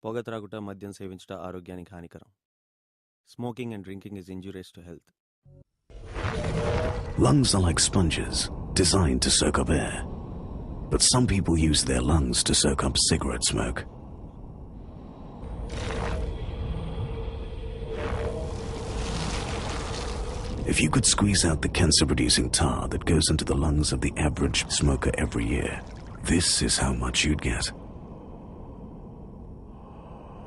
పొగ త్రాగుట, మద్యం సేవించుట ఆరోగ్యానికి హానికరం. Smoking and drinking is injurious to health. Lungs are like sponges, designed to soak up air. But some people use their lungs to soak up cigarette smoke. If you could squeeze out the cancer-producing tar that goes into the lungs of the average smoker every year, this is how much you'd get.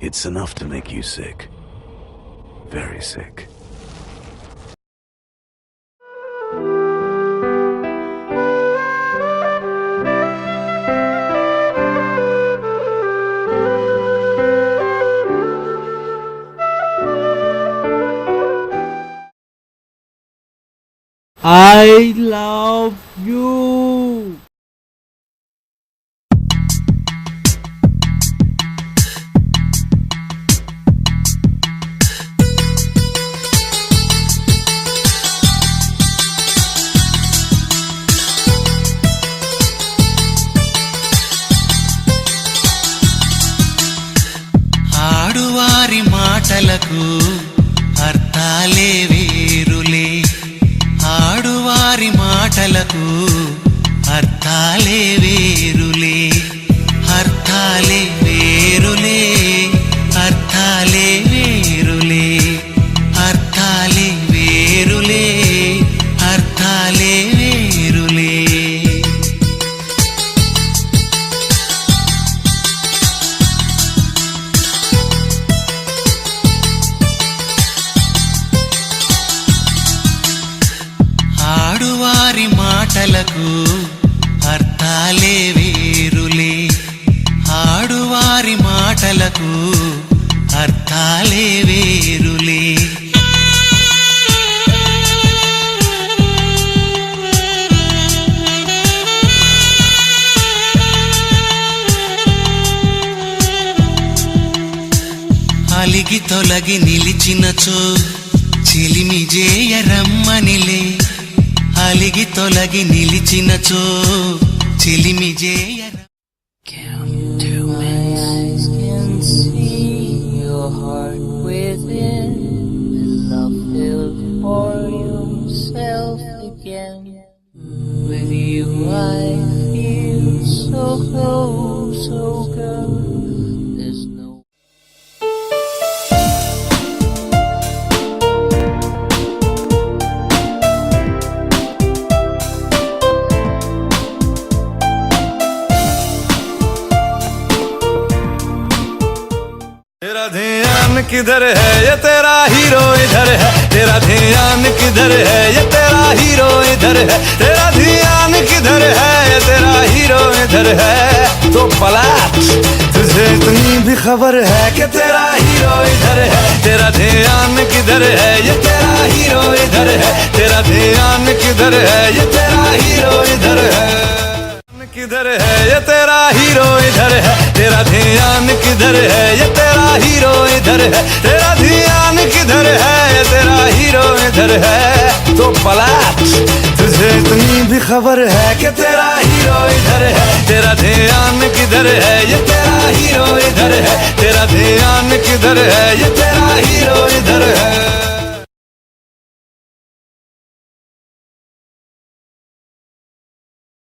It's enough to make you sick. Very sick. I love you. ఆడువారి మాటలకు అర్థాలే వేరులే, ఆడువారి మాటలకు అర్థాలే వేరులే, అర్థాలే వేరులే, అర్థాలే వేరులే, అర్థాలే వేరులే, అర్థాలే వేరులే. ఆడువారి మాటలకు అర్థాలే వేరులే, ఆడువారి మాటలకు అర్థాలే వేరులే. అలిగి తొలగి నిలిచినచో చిలిమి జేయరమ్మనిలే, అలిగి తొలగి నిలిచినచో చిలిమి జేయర. My eyes can see your heart within, and love filled for yourself again. With you I feel so close, so good. There's no तेरा ध्यान किधर है, ये तेरा हीरो इधर है. तेरा ध्यान किधर है, ये तेरा हीरो इधर है. तेरा ध्यान किधर है, ये तेरा हीरो इधर है. तो पलट, तुझे इतनी भी खबर है कि तेरा हीरो इधर है. तेरा ध्यान किधर है, ये तेरा हीरो इधर है. तेरा ध्यान किधर है, ये तेरा हीरो इधर है. किधर है, ये तेरा हीरो इधर है. तेरा ध्यान किधर है, ये तेरा हीरो इधर है. तेरा ध्यान किधर है, ये तेरा हीरो इधर है. तो पलट, तुझे इतनी भी खबर है कि तेरा हीरो इधर है. तेरा ध्यान किधर है, ये तेरा हीरो इधर है. तेरा ध्यान किधर है, ये तेरा हीरो इधर है.